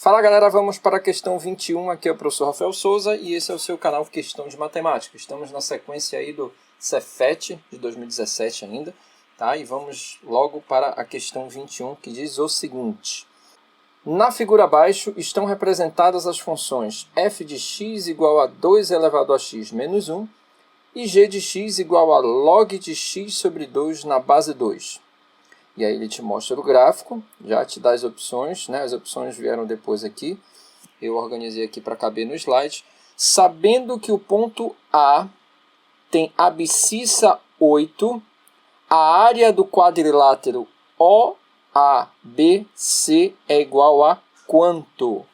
Fala galera, vamos para a questão 21, aqui é o professor Rafael Souza e esse é o seu canal Questão de Matemática. Estamos na sequência aí do Cefet de 2017 ainda, tá? E vamos logo para a questão 21 que diz o seguinte. Na figura abaixo estão representadas as funções f de x igual a 2 elevado a x menos 1 e g de x igual a log de x sobre 2 na base 2. E aí ele te mostra o gráfico, já te dá as opções, né? As opções vieram depois aqui. Eu organizei aqui para caber no slide. Sabendo que o ponto A tem abscissa 8, a área do quadrilátero OABC é igual a quanto?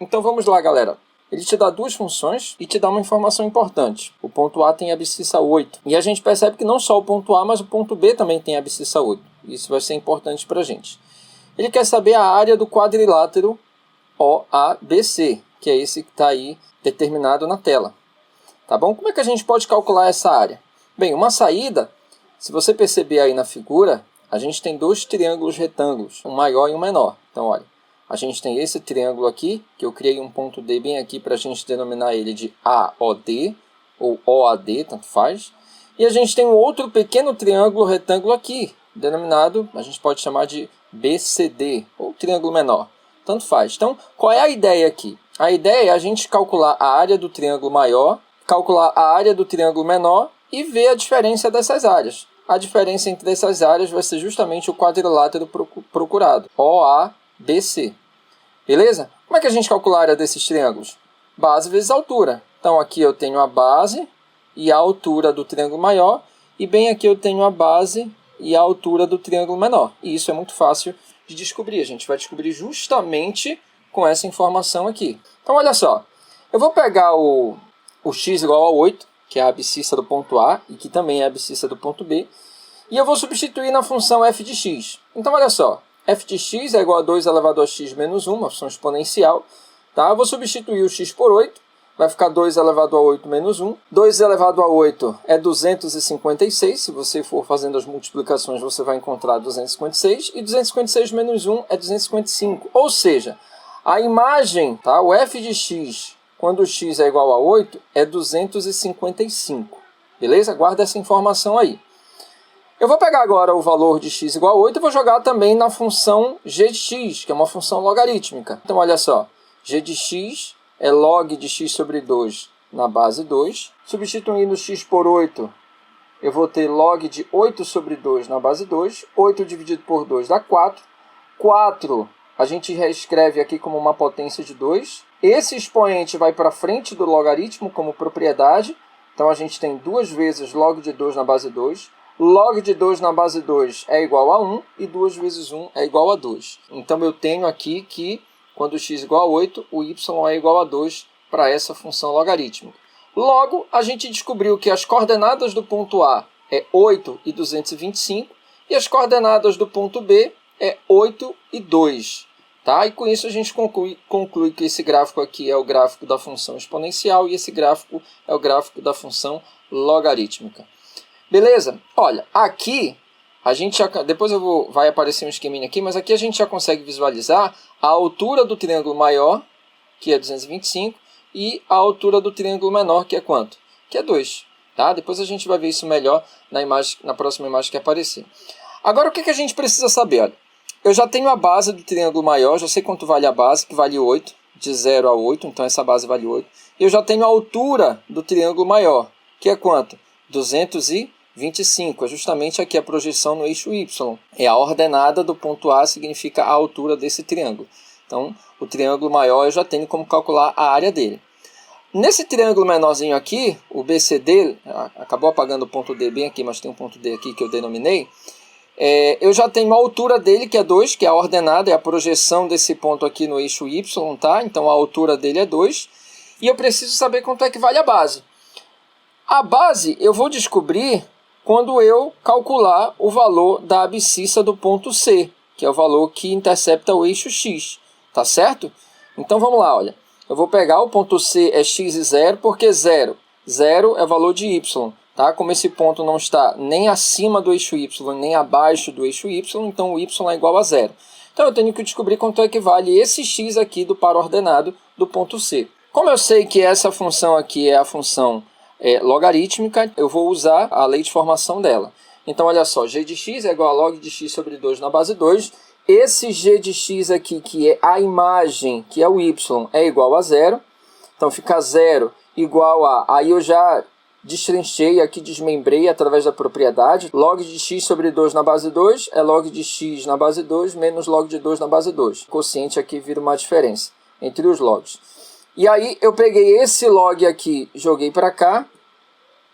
Então vamos lá, galera. Ele te dá duas funções e te dá uma informação importante. O ponto A tem abscissa 8. E a gente percebe que não só o ponto A, mas o ponto B também tem abscissa 8. Isso vai ser importante para a gente. Ele quer saber a área do quadrilátero OABC, que é esse que está aí determinado na tela. Tá bom? Como é que a gente pode calcular essa área? Bem, uma saída, se você perceber aí na figura, a gente tem dois triângulos retângulos, um maior e um menor. Então, olha. A gente tem esse triângulo aqui, que eu criei um ponto D bem aqui para a gente denominar ele de AOD, ou OAD, tanto faz. E a gente tem um outro pequeno triângulo retângulo aqui, denominado, a gente pode chamar de BCD, ou triângulo menor, tanto faz. Então, qual é a ideia aqui? A ideia é a gente calcular a área do triângulo maior, calcular a área do triângulo menor e ver a diferença dessas áreas. A diferença entre essas áreas vai ser justamente o quadrilátero procurado, OABC. Beleza? Como é que a gente calcula a área desses triângulos? Base vezes altura. Então aqui eu tenho a base e a altura do triângulo maior, e bem aqui eu tenho a base e a altura do triângulo menor. E isso é muito fácil de descobrir. A gente vai descobrir justamente com essa informação aqui. Então olha só, eu vou pegar o x igual a 8, que é a abscissa do ponto A, e que também é a abscissa do ponto B, e eu vou substituir na função f de x. Então olha só, f de x é igual a 2 elevado a x menos 1, uma função exponencial. Tá? Eu vou substituir o x por 8, vai ficar 2 elevado a 8 menos 1. 2 elevado a 8 é 256, se você for fazendo as multiplicações você vai encontrar 256, e 256 menos 1 é 255. Ou seja, a imagem, tá? O f de x, quando o x é igual a 8, é 255. Beleza? Guarda essa informação aí. Eu vou pegar agora o valor de x igual a 8 e vou jogar também na função g de x, que é uma função logarítmica. Então, olha só, g de x é log de x sobre 2 na base 2. Substituindo x por 8, eu vou ter log de 8 sobre 2 na base 2. 8 dividido por 2 dá 4. 4 a gente reescreve aqui como uma potência de 2. Esse expoente vai para frente do logaritmo como propriedade. Então, a gente tem duas vezes log de 2 na base 2. Log de 2 na base 2 é igual a 1 e 2 vezes 1 é igual a 2. Então, eu tenho aqui que, quando x é igual a 8, o y é igual a 2 para essa função logarítmica. Logo, a gente descobriu que as coordenadas do ponto A é 8 e 225 e as coordenadas do ponto B é 8 e 2. Tá? E com isso a gente conclui que esse gráfico aqui é o gráfico da função exponencial e esse gráfico é o gráfico da função logarítmica. Beleza? Olha, aqui, a gente já, depois vai aparecer um esqueminha aqui, mas aqui a gente já consegue visualizar a altura do triângulo maior, que é 225, e a altura do triângulo menor, que é quanto? Que é 2. Tá? Depois a gente vai ver isso melhor na próxima imagem que aparecer. Agora, o que a gente precisa saber? Olha, eu já tenho a base do triângulo maior, já sei quanto vale a base, que vale 8, de 0 a 8, então essa base vale 8. E eu já tenho a altura do triângulo maior, que é quanto? 225, é justamente aqui a projeção no eixo Y. É a ordenada do ponto A, significa a altura desse triângulo. Então, o triângulo maior eu já tenho como calcular a área dele. Nesse triângulo menorzinho aqui, o BCD, acabou apagando o ponto D bem aqui, mas tem um ponto D aqui que eu denominei, eu já tenho a altura dele, que é 2, que é a ordenada, é a projeção desse ponto aqui no eixo Y, tá? Então, a altura dele é 2. E eu preciso saber quanto é que vale a base. A base eu vou descobrir quando eu calcular o valor da abscissa do ponto C, que é o valor que intercepta o eixo X, tá certo? Então vamos lá, olha. Eu vou pegar o ponto C é x e 0, porque 0 é valor de y, tá? Como esse ponto não está nem acima do eixo y, nem abaixo do eixo y, então o y é igual a 0. Então eu tenho que descobrir quanto é que vale esse x aqui do par ordenado do ponto C. Como eu sei que essa função aqui é a função logarítmica, eu vou usar a lei de formação dela. Então olha só, g de x é igual a log de x sobre 2 na base 2. Esse g de x aqui, que é a imagem, que é o y, é igual a 0. Então fica 0 igual a... Aí eu já destrinchei aqui, desmembrei através da propriedade. Log de x sobre 2 na base 2 é log de x na base 2 menos log de 2 na base 2. O quociente aqui vira uma diferença entre os logs. E aí eu peguei esse log aqui, joguei para cá,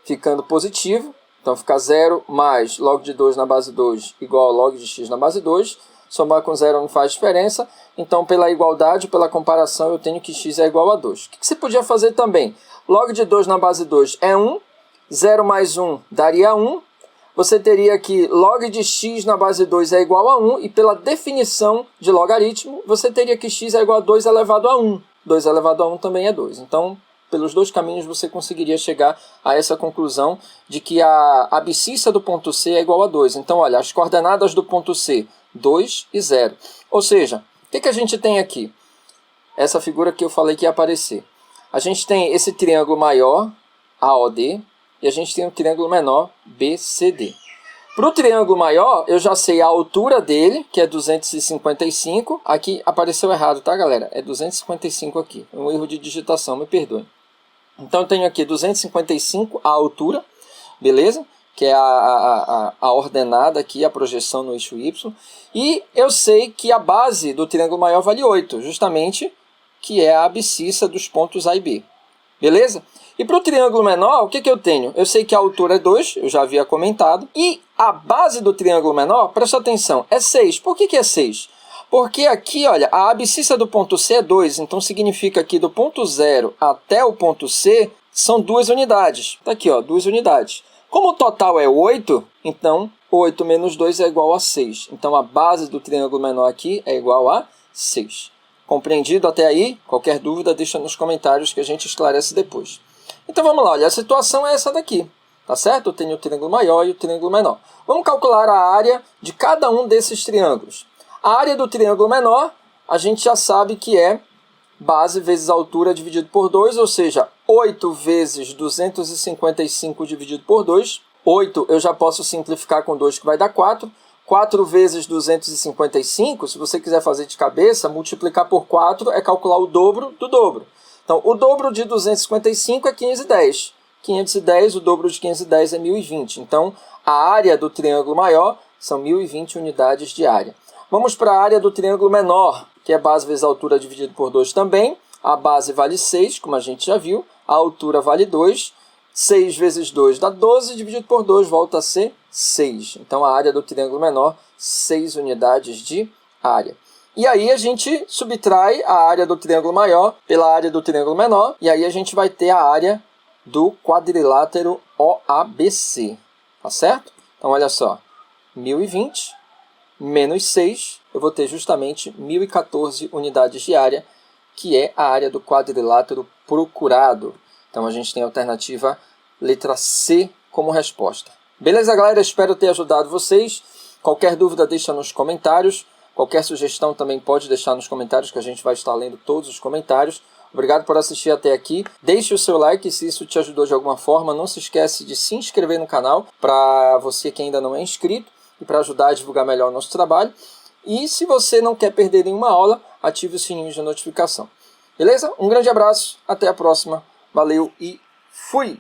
ficando positivo. Então fica 0 mais log de 2 na base 2 igual a log de x na base 2. Somar com 0 não faz diferença. Então pela igualdade, pela comparação, eu tenho que x é igual a 2. O que você podia fazer também? Log de 2 na base 2 é 1. 0 mais 1 daria 1. Você teria que log de x na base 2 é igual a 1. E pela definição de logaritmo, você teria que x é igual a 2 elevado a 1. 2 elevado a 1 também é 2. Então, pelos dois caminhos, você conseguiria chegar a essa conclusão de que a abscissa do ponto C é igual a 2. Então, olha, as coordenadas do ponto C, 2 e 0. Ou seja, o que a gente tem aqui? Essa figura que eu falei que ia aparecer. A gente tem esse triângulo maior, AOD, e a gente tem um triângulo menor, BCD. Para o triângulo maior, eu já sei a altura dele, que é 255. Aqui apareceu errado, tá, galera? É 255 aqui. Um erro de digitação, me perdoem. Então, eu tenho aqui 255 a altura, beleza? Que é a ordenada aqui, a projeção no eixo Y. E eu sei que a base do triângulo maior vale 8, justamente, que é a abscissa dos pontos A e B. Beleza? E para o triângulo menor, o que eu tenho? Eu sei que a altura é 2, eu já havia comentado. E a base do triângulo menor, presta atenção, é 6. Por que é 6? Porque aqui, olha, a abscissa do ponto C é 2. Então significa que do ponto 0 até o ponto C são 2 unidades. Está aqui, ó, 2 unidades. Como o total é 8, então 8 menos 2 é igual a 6. Então a base do triângulo menor aqui é igual a 6. Compreendido até aí? Qualquer dúvida, deixa nos comentários que a gente esclarece depois. Então vamos lá, olha, a situação é essa daqui, tá certo? Eu tenho o triângulo maior e o triângulo menor. Vamos calcular a área de cada um desses triângulos. A área do triângulo menor, a gente já sabe que é base vezes altura dividido por 2, ou seja, 8 vezes 255 dividido por 2. 8 eu já posso simplificar com 2, que vai dar 4. 4 vezes 255, se você quiser fazer de cabeça, multiplicar por 4 é calcular o dobro do dobro. Então, o dobro de 255 é 510. 510, o dobro de 510 é 1020. Então, a área do triângulo maior são 1020 unidades de área. Vamos para a área do triângulo menor, que é base vezes altura dividido por 2 também. A base vale 6, como a gente já viu. A altura vale 2. 6 vezes 2 dá 12, dividido por 2 volta a ser 6. Então, a área do triângulo menor, 6 unidades de área. E aí a gente subtrai a área do triângulo maior pela área do triângulo menor. E aí a gente vai ter a área do quadrilátero OABC. Tá certo? Então, olha só. 1020 menos 6, eu vou ter justamente 1014 unidades de área, que é a área do quadrilátero procurado. Então, a gente tem a alternativa letra C como resposta. Beleza, galera? Espero ter ajudado vocês. Qualquer dúvida, deixa nos comentários. Qualquer sugestão também pode deixar nos comentários, que a gente vai estar lendo todos os comentários. Obrigado por assistir até aqui. Deixe o seu like se isso te ajudou de alguma forma. Não se esquece de se inscrever no canal para você que ainda não é inscrito e para ajudar a divulgar melhor o nosso trabalho. E se você não quer perder nenhuma aula, ative o sininho de notificação. Beleza? Um grande abraço, até a próxima. Valeu e fui!